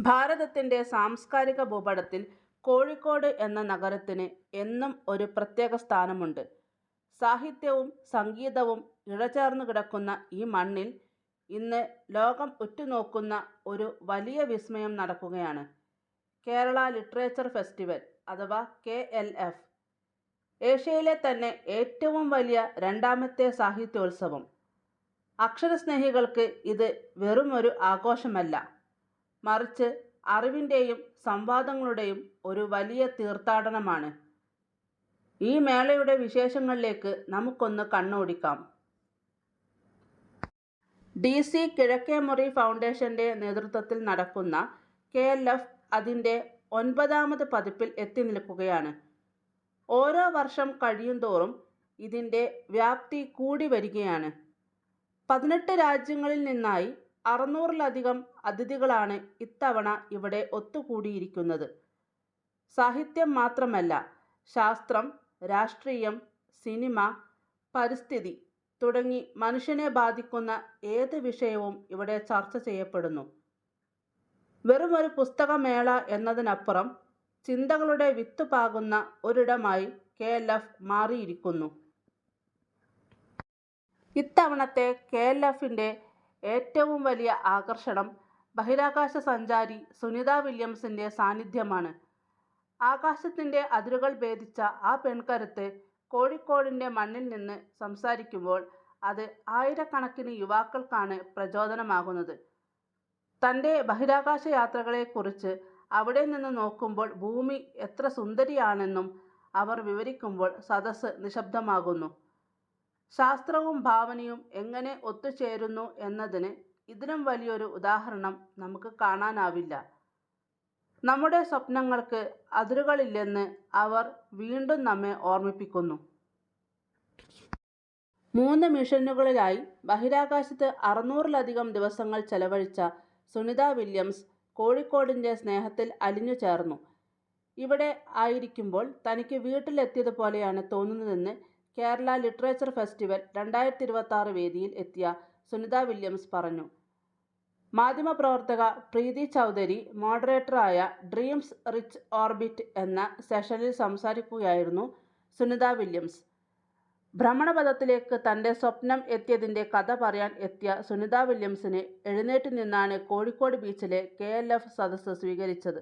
ഭാരതത്തിൻ്റെ സാംസ്കാരിക ഭൂപടത്തിൽ കോഴിക്കോട് എന്ന നഗരത്തിന് എന്നും ഒരു പ്രത്യേക സ്ഥാനമുണ്ട്. സാഹിത്യവും സംഗീതവും ഇഴചേർന്നു കിടക്കുന്ന ഈ മണ്ണിൽ ഇന്ന് ലോകം ഉറ്റുനോക്കുന്ന ഒരു വലിയ വിസ്മയം നടക്കുകയാണ്. കേരള ലിറ്ററേച്ചർ ഫെസ്റ്റിവൽ അഥവാ KLF. ഏഷ്യയിലെ തന്നെ ഏറ്റവും വലിയ രണ്ടാമത്തെ സാഹിത്യോത്സവം. അക്ഷരസ്നേഹികൾക്ക് ഇത് വെറുമൊരു ആഘോഷമല്ല, മറിച്ച് അറിവിൻ്റെയും സംവാദങ്ങളുടെയും ഒരു വലിയ തീർത്ഥാടനമാണ്. ഈ മേളയുടെ വിശേഷങ്ങളിലേക്ക് നമുക്കൊന്ന് കണ്ണോടിക്കാം. DC കിഴക്കേമുറി ഫൗണ്ടേഷൻ്റെ നേതൃത്വത്തിൽ നടക്കുന്ന KLF അതിൻ്റെ 9ാമത് പതിപ്പിൽ എത്തി നിൽക്കുകയാണ്. ഓരോ വർഷം കഴിയുന്തോറും ഇതിൻ്റെ വ്യാപ്തി കൂടി വരികയാണ്. 18 രാജ്യങ്ങളിൽ നിന്നായി 600-ലധികം അതിഥികളാണ് ഇത്തവണ ഇവിടെ ഒത്തുകൂടിയിരിക്കുന്നത്. സാഹിത്യം മാത്രമല്ല, ശാസ്ത്രം, രാഷ്ട്രീയം, സിനിമ, പരിസ്ഥിതി തുടങ്ങി മനുഷ്യനെ ബാധിക്കുന്ന ഏത് വിഷയവും ഇവിടെ ചർച്ച ചെയ്യപ്പെടുന്നു. വെറുമൊരു പുസ്തകമേള എന്നതിനപ്പുറം ചിന്തകളുടെ വിത്ത് പാകുന്ന ഒരിടമായി KLF മാറിയിരിക്കുന്നു. ഇത്തവണത്തെ KLFൻ്റെ ഏറ്റവും വലിയ ആകർഷണം ബഹിരാകാശ സഞ്ചാരി സുനിത വില്യംസിൻ്റെ സാന്നിധ്യമാണ്. ആകാശത്തിൻ്റെ അതിരുകൾ ഭേദിച്ച ആ പെൺകരുത്ത് കോഴിക്കോടിൻ്റെ മണ്ണിൽ നിന്ന് സംസാരിക്കുമ്പോൾ അത് ആയിരക്കണക്കിന് യുവാക്കൾക്കാണ് പ്രചോദനമാകുന്നത്. തൻ്റെ ബഹിരാകാശ യാത്രകളെക്കുറിച്ച് അവിടെ നിന്ന് നോക്കുമ്പോൾ ഭൂമി എത്ര സുന്ദരിയാണെന്നും അവർ വിവരിക്കുമ്പോൾ സദസ്സ് നിശബ്ദമാകുന്നു. ശാസ്ത്രവും ഭാവനയും എങ്ങനെ ഒത്തുചേരുന്നു എന്നതിന് ഇതിലും വലിയൊരു ഉദാഹരണം നമുക്ക് കാണാനാവില്ല. നമ്മുടെ സ്വപ്നങ്ങൾക്ക് അതിരുകളില്ലെന്ന് അവർ വീണ്ടും നമ്മെ ഓർമ്മിപ്പിക്കുന്നു. 3 മിഷനുകളിലായി ബഹിരാകാശത്ത് 600-ലധികം ദിവസങ്ങൾ ചെലവഴിച്ച സുനിത വില്യംസ് കോഴിക്കോടിൻ്റെ സ്നേഹത്തിൽ അലിഞ്ഞു ചേർന്നു. ഇവിടെ ആയിരിക്കുമ്പോൾ തനിക്ക് വീട്ടിലെത്തിയതുപോലെയാണ് തോന്നുന്നതെന്ന് കേരള ലിറ്ററേച്ചർ ഫെസ്റ്റിവൽ 2026 വേദിയിൽ എത്തിയ സുനിത വില്യംസ് പറഞ്ഞു. മാധ്യമപ്രവർത്തക പ്രീതി ചൗധരി മോഡറേറ്ററായ ഡ്രീംസ് റിച്ച് ഓർബിറ്റ് എന്ന സെഷനിൽ സംസാരിക്കുകയായിരുന്നു സുനിത വില്യംസ്. ഭ്രമണപഥത്തിലേക്ക് തൻ്റെ സ്വപ്നം എത്തിയതിൻ്റെ കഥ പറയാൻ എത്തിയ സുനിത വില്യംസിനെ എഴുന്നേറ്റ് നിന്നാണ് കോഴിക്കോട് ബീച്ചിലെ KLF സദസ്സ് സ്വീകരിച്ചത്.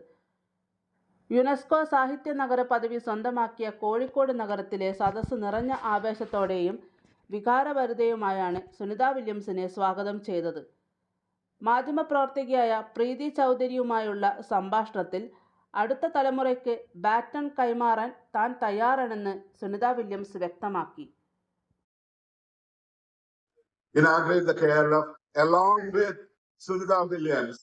യുനെസ്കോ സാഹിത്യ നഗര പദവി സ്വന്തമാക്കിയ കോഴിക്കോട് നഗരത്തിലെ സദസ്സ് നിറഞ്ഞ ആവേശത്തോടെയും വികാരഭരിതയുമായാണ് സുനിത വില്യംസിനെ സ്വാഗതം ചെയ്തത്. മാധ്യമപ്രവർത്തകയായ പ്രീതി ചൗധരിയുമായുള്ള സംഭാഷണത്തിൽ അടുത്ത തലമുറയ്ക്ക് ബാറ്റൺ കൈമാറാൻ താൻ തയ്യാറാണെന്ന് സുനിത വില്യംസ് വ്യക്തമാക്കി. Inaugurate the KLF along with Sunita Williams.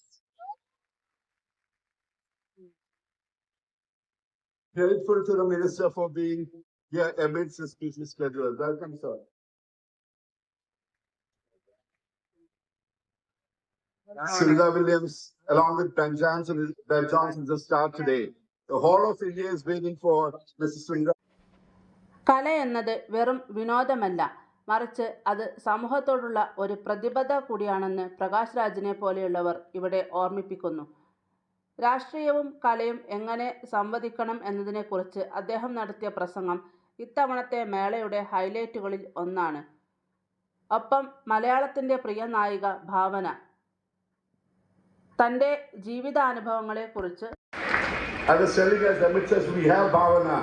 Grateful to the Minister for being here amidst his busy schedule. Welcome, sir. Sunita Williams, along with Ben Johnson just start today. The whole of India is waiting for Mrs. Sunita. കല എന്നത് വെറും വിനോദമല്ല, മറിച്ച് അത് സമൂഹത്തോടുള്ള ഒരു പ്രതിബദ്ധത കൂടിയാണെന്ന് പ്രകാശ് രാജിനെ പോലെയുള്ളവർ ഇവിടെ ഓർമ്മിപ്പിക്കുന്നു. രാഷ്ട്രീയവും കലയും എങ്ങനെ സംവദിക്കണം എന്നതിനെക്കുറിച്ച് അദ്ദേഹം നടത്തിയ പ്രസംഗം ഇത്തവണത്തെ മേളയുടെ ഹൈലൈറ്റുകളിൽ ഒന്നാണ്. ഒപ്പം മലയാളത്തിൻ്റെ പ്രിയ നായിക ഭാവന തൻ്റെ ജീവിതാനുഭവങ്ങളെക്കുറിച്ച് I was telling us amidst us we have Bhavana,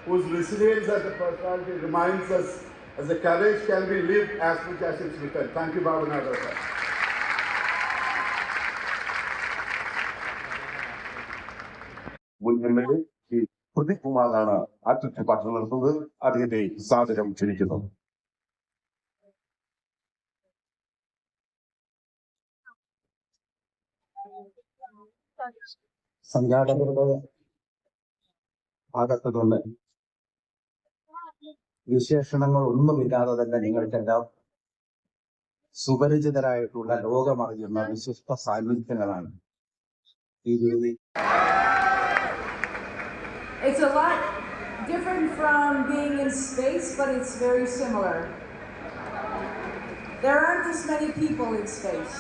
whose resilience as a personality reminds us as the courage can be lived as much as it's written. Thank you, Bhavana. മുൻപിൽ ഈ പ്രദീപ് കുമാറാണ് അറ്റകുറ്റപ്പണി നടത്തുന്നത്. അദ്ദേഹത്തെ സാദരം ക്ഷണിക്കുന്നു. സംഘാടകരുടെ ഭാഗത്തുനിന്ന് വിശേഷണങ്ങൾ ഒന്നുമില്ലാതെ തന്നെ നിങ്ങൾക്കെല്ലാം സുപരിചിതരായിട്ടുള്ള ലോകമറിയുന്ന വിശിഷ്ട സാന്നിധ്യങ്ങളാണ് ഈ വേദി. It's a lot different from being in space, but it's very similar. There aren't as many people in space,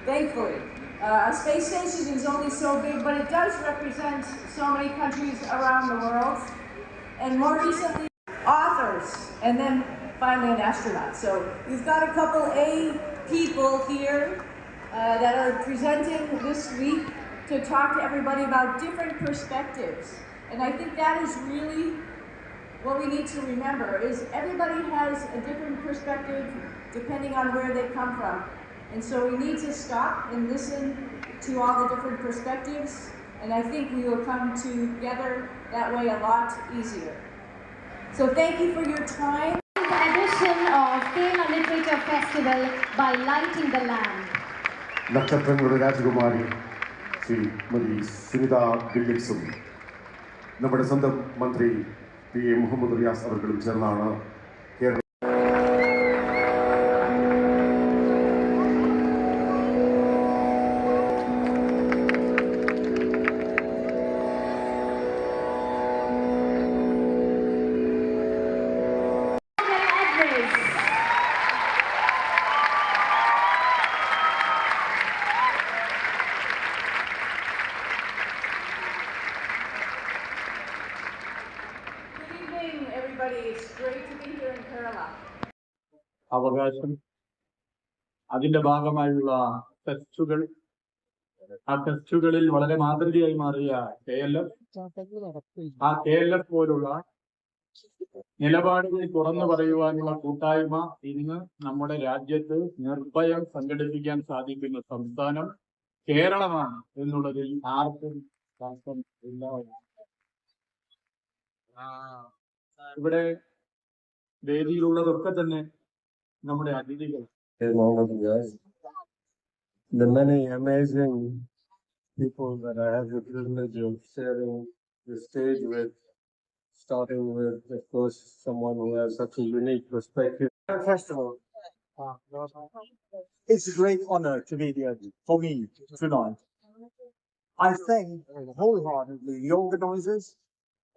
thankfully. A space station is only so big, but it does represent so many countries around the world. And more recently, authors, and then finally an astronaut. So we've got a couple A people here that are presenting this week to talk to everybody about different perspectives. And I think that is really what we need to remember, is everybody has a different perspective depending on where they come from. And so we need to stop and listen to all the different perspectives, and I think we will come together that way a lot easier. So thank you for your time. The edition of Kerala Literature Festival by Lighting the Lamp. നക്ഷത്രങ്ങളുടെ രാജകുമാരി ശ്രീമതി സുനിത വില്യംസും നമ്മുടെ സ്വന്തം മന്ത്രി PA Muhammad Riyas അവർകളും ചേർന്നാണ് Kerala Good evening, everybody. It's great to be here in Kerala. അവകാശം അതിന്റെ ഭാഗമായുള്ള ടെസ്റ്റുകൾ ആ ടെസ്റ്റുകളിൽ വളരെ മാതൃകയായി മാറിയ KLF ആ KLF പോലുള്ള നിലപാടുകൾ തുറന്നു പറയുവാനുള്ള കൂട്ടായ്മ ഇന്ന് നമ്മുടെ രാജ്യത്ത് നിർഭയം സംഘടിപ്പിക്കാൻ സാധിക്കുന്ന സംസ്ഥാനം കേരളമാണ് എന്നുള്ളതിൽ ആർക്കും സംശയം ഇല്ല. ഇവിടെ വേദിയിലുള്ളതൊക്കെ തന്നെ നമ്മുടെ അതിഥികൾ. The many amazing people that I have the privilege of sharing the stage with, starting with, of course, someone who has such a unique perspective. Festival. It's a great honor to be here for me tonight. I thank wholeheartedly the organizers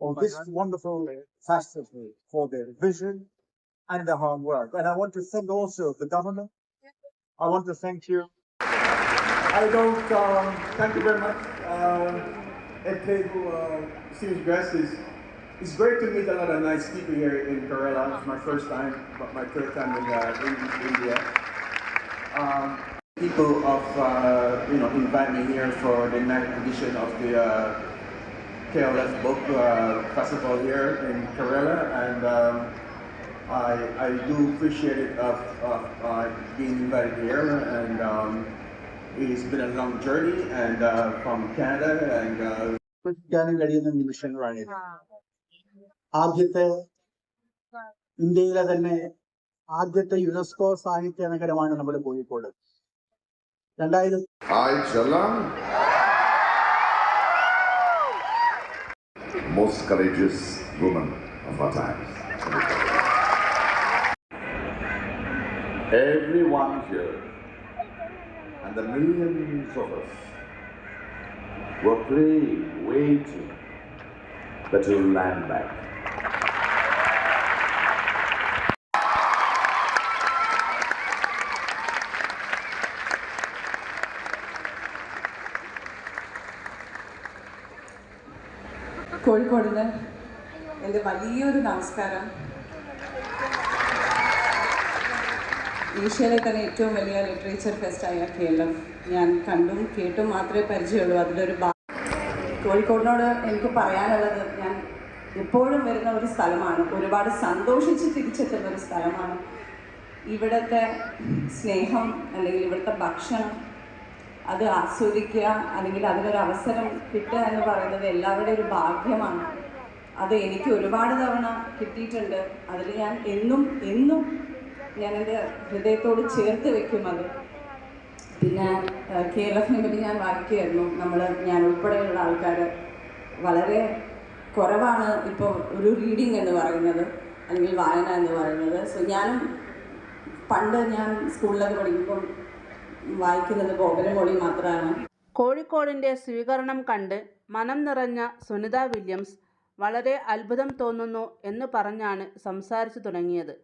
of this wonderful festival for their vision and their hard work. And I want to thank also the government. I want to thank you. Thank you very much. Distinguished guests, it's great to meet a lot of nice people here in Kerala. It's my first time, but my third time in India. People invite me here for the 9th edition of the KLF Book Festival here in Kerala, and I do appreciate it of being invited here, and it's been a long journey, and from Canada, and പഠിക്കാനും കഴിയുന്ന നിമിഷങ്ങളാണ്. ആദ്യത്തെ ഇന്ത്യയിലെ തന്നെ ആദ്യത്തെ UNESCO സാഹിത്യ നഗരമാണ് നമ്മുടെ Kozhikode. 2000 I, Jalan, most courageous woman of our times. Everyone here and the millions of us were praying, waiting that you'll land back. കോഴിക്കോടിന് എൻ്റെ വലിയൊരു നമസ്കാരം. ഏഷ്യയിലെ തന്നെ ഏറ്റവും വലിയ ലിറ്ററേച്ചർ ഫെസ്റ്റായ KLF ഞാൻ കണ്ടും കേട്ടും മാത്രമേ പരിചയമുള്ളൂ. അതിലൊരു കോഴിക്കോടിനോട് എനിക്ക് പറയാനുള്ളത്, ഞാൻ എപ്പോഴും വരുന്ന ഒരു സ്ഥലമാണ്, ഒരുപാട് സന്തോഷിച്ച് തിരിച്ചെത്തുന്ന ഒരു സ്ഥലമാണ്. ഇവിടുത്തെ സ്നേഹം അല്ലെങ്കിൽ ഇവിടുത്തെ ഭക്ഷണം അത് ആസ്വദിക്കുക അല്ലെങ്കിൽ അതിനൊരു അവസരം കിട്ടുക എന്ന് പറയുന്നത് എല്ലാവരുടെയും ഒരു ഭാഗ്യമാണ്. അത് എനിക്ക് ഒരുപാട് തവണ കിട്ടിയിട്ടുണ്ട്. അതിൽ ഞാൻ എന്നും ഞാൻ എൻ്റെ ഹൃദയത്തോട് ചേർത്ത് വെക്കും അത്. പിന്നെ KLFനെ പറ്റി ഞാൻ വായിക്കുകയായിരുന്നു. ഞാൻ ഉൾപ്പെടെയുള്ള ആൾക്കാർ വളരെ കുറവാണ് ഇപ്പോൾ ഒരു റീഡിങ് എന്ന് പറയുന്നത് അല്ലെങ്കിൽ വായന എന്ന് പറയുന്നത്. സോ ഞാനും പണ്ട് ഞാൻ സ്കൂളിലൊക്കെ പഠിക്കുമ്പോൾ വായിക്കുന്നത് ഗോപുരമൊഴി മാത്രമാണ്. കോഴിക്കോടിൻ്റെ സ്വീകരണം കണ്ട് മനം നിറഞ്ഞ സുനിത വില്യംസ് വളരെ അത്ഭുതം തോന്നുന്നു എന്ന് പറഞ്ഞാണ് സംസാരിച്ചു തുടങ്ങിയത്.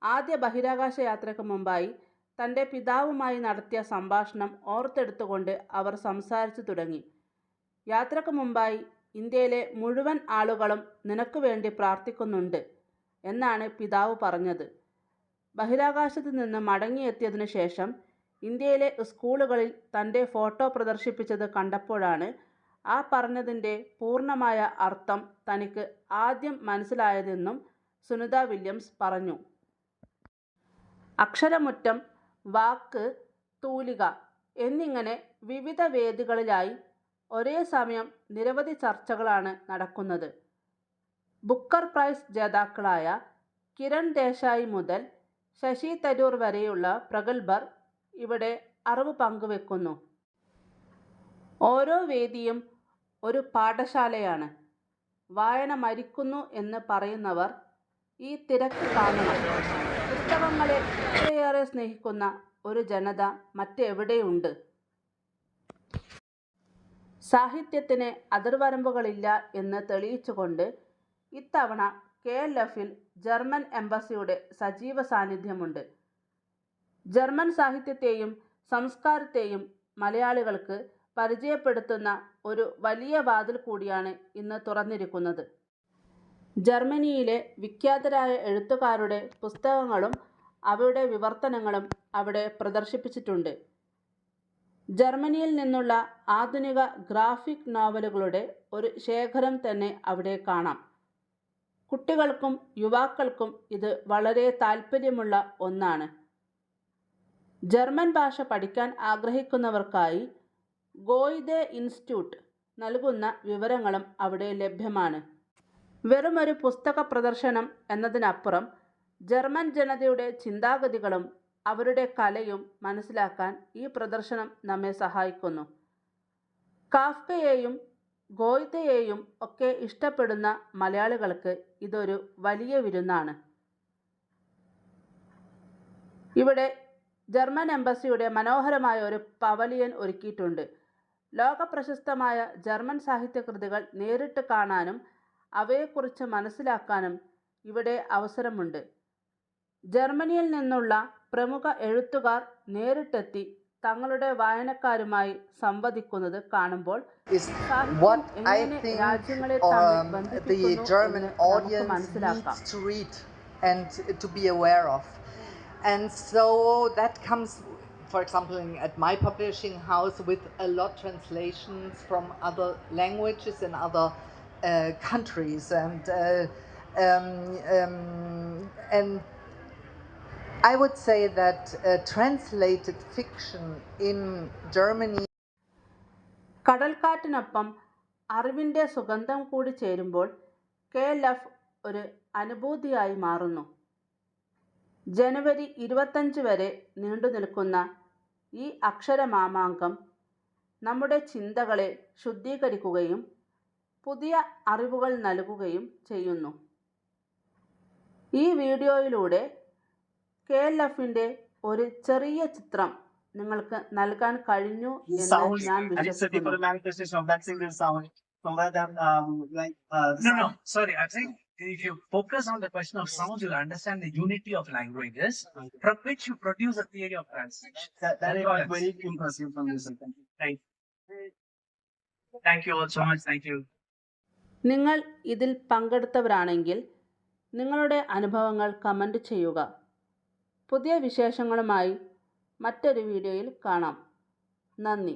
ആദ്യ ബഹിരാകാശ യാത്രയ്ക്ക് മുമ്പായി തൻ്റെ പിതാവുമായി നടത്തിയ സംഭാഷണം ഓർത്തെടുത്തുകൊണ്ട് അവർ സംസാരിച്ചു തുടങ്ങി. യാത്രക്ക് മുമ്പായി ഇന്ത്യയിലെ മുഴുവൻ ആളുകളും നിനക്ക് വേണ്ടി പ്രാർത്ഥിക്കുന്നുണ്ട് എന്നാണ് പിതാവ് പറഞ്ഞത്. ബഹിരാകാശത്ത് നിന്ന് മടങ്ങിയെത്തിയതിനു ശേഷം ഇന്ത്യയിലെ സ്കൂളുകളിൽ തൻ്റെ ഫോട്ടോ പ്രദർശിപ്പിച്ചത് കണ്ടപ്പോഴാണ് ആ പറഞ്ഞതിൻ്റെ പൂർണ്ണമായ അർത്ഥം തനിക്ക് ആദ്യം മനസ്സിലായതെന്നും സുനിത വില്യംസ് പറഞ്ഞു. അക്ഷരമുറ്റം, വാക്ക്, തൂലിക എന്നിങ്ങനെ വിവിധ വേദികളിലായി ഒരേ സമയം നിരവധി ചർച്ചകളാണ് നടക്കുന്നത്. ബുക്കർ പ്രൈസ് ജേതാക്കളായ കിരൺ ദേശായി മുതൽ ശശി തരൂർ വരെയുള്ള പ്രഗത്ഭർ ഇവിടെ അറിവ് പങ്കുവെക്കുന്നു. ഓരോ വേദിയും ഒരു പാഠശാലയാണ്. വായന മരിക്കുന്നു എന്ന് പറയുന്നവർ ഈ തിരക്ക് കാണണം. പുസ്തകങ്ങളെ ഇത്രയേറെ സ്നേഹിക്കുന്ന ഒരു ജനത മറ്റെവിടെയുണ്ട്? സാഹിത്യത്തിന് അതിർവരമ്പുകളില്ല എന്ന് തെളിയിച്ചുകൊണ്ട് ഇത്തവണ KLFൽ ജർമ്മൻ എംബസിയുടെ സജീവ സാന്നിധ്യമുണ്ട്. ജർമ്മൻ സാഹിത്യത്തെയും സംസ്കാരത്തെയും മലയാളികൾക്ക് പരിചയപ്പെടുത്തുന്ന ഒരു വലിയ വാതിൽ കൂടിയാണ് ഇന്ന് തുറന്നിരിക്കുന്നത്. ജർമ്മനിയിലെ വിഖ്യാതരായ എഴുത്തുകാരുടെ പുസ്തകങ്ങളും അവയുടെ വിവർത്തനങ്ങളും അവിടെ പ്രദർശിപ്പിച്ചിട്ടുണ്ട്. ജർമ്മനിയിൽ നിന്നുള്ള ആധുനിക ഗ്രാഫിക് നോവലുകളുടെ ഒരു ശേഖരം തന്നെ അവിടെ കാണാം. കുട്ടികൾക്കും യുവാക്കൾക്കും ഇത് വളരെ താൽപ്പര്യമുള്ള ഒന്നാണ്. ജർമ്മൻ ഭാഷ പഠിക്കാൻ ആഗ്രഹിക്കുന്നവർക്കായി ഗോയിതെ ഇൻസ്റ്റിറ്റ്യൂട്ട് നൽകുന്ന വിവരങ്ങളും അവിടെ ലഭ്യമാണ്. വെറുമൊരു പുസ്തക പ്രദർശനം എന്നതിനപ്പുറം ജർമ്മൻ ജനതയുടെ ചിന്താഗതികളും അവരുടെ കലയും മനസ്സിലാക്കാൻ ഈ പ്രദർശനം നമ്മെ സഹായിക്കുന്നു. കാഫ്കയെയും ഗോയിതെയെയും ഒക്കെ ഇഷ്ടപ്പെടുന്ന മലയാളികൾക്ക് ഇതൊരു വലിയ വിരുന്നാണ്. ഇവിടെ ജർമ്മൻ എംബസിയുടെ മനോഹരമായ ഒരു പവലിയൻ ഒരുക്കിയിട്ടുണ്ട്. ലോകപ്രശസ്തമായ ജർമ്മൻ സാഹിത്യകൃതികൾ നേരിട്ട് കാണാനും അവയെക്കുറിച്ച് മനസ്സിലാക്കാനും ഇവിടെ അവസരമുണ്ട്. ജർമ്മനിയിൽ നിന്നുള്ള പ്രമുഖ എഴുത്തുകാർ നേരിട്ടെത്തി തങ്ങളുടെ വായനക്കാരുമായി സംവദിക്കുന്നത് കാണുമ്പോൾ what I think the German audience needs to read and to be aware of. And so that comes, for example, at my publishing house with a lot of translations from other languages and other countries. And I would say that translated fiction in Germany. കടൽക്കാറ്റിനൊപ്പം അറിവിൻ്റെ സുഗന്ധം കൂടി ചേരുമ്പോൾ KLF ഒരു അനുഭൂതിയായി മാറുന്നു. ജനുവരി 25 വരെ നീണ്ടുനിൽക്കുന്ന ഈ അക്ഷരമാമാങ്കം നമ്മുടെ ചിന്തകളെ ശുദ്ധീകരിക്കുകയും പുതിയ അറിവുകൾ നൽകുകയും ചെയ്യുന്നു. ഈ വീഡിയോയിലൂടെ KLFൻ്റെ ഒരു ചെറിയ ചിത്രം നിങ്ങൾക്ക് നൽകാൻ കഴിഞ്ഞു എന്ന് ഞാൻ വിശ്വസിക്കുന്നു. No, sorry. I think if you focus on the question of sounds, you'll understand the unity of languages from which you produce a theory of translation. That is very impressive from this. Thank you all so much. Thank you. നിങ്ങൾ ഇതിൽ പങ്കെടുത്തവരാണെങ്കിൽ നിങ്ങളുടെ അനുഭവങ്ങൾ comment ചെയ്യുക. പുതിയ വിശേഷങ്ങളുമായി മറ്റൊരു വീഡിയോയിൽ കാണാം. നന്ദി.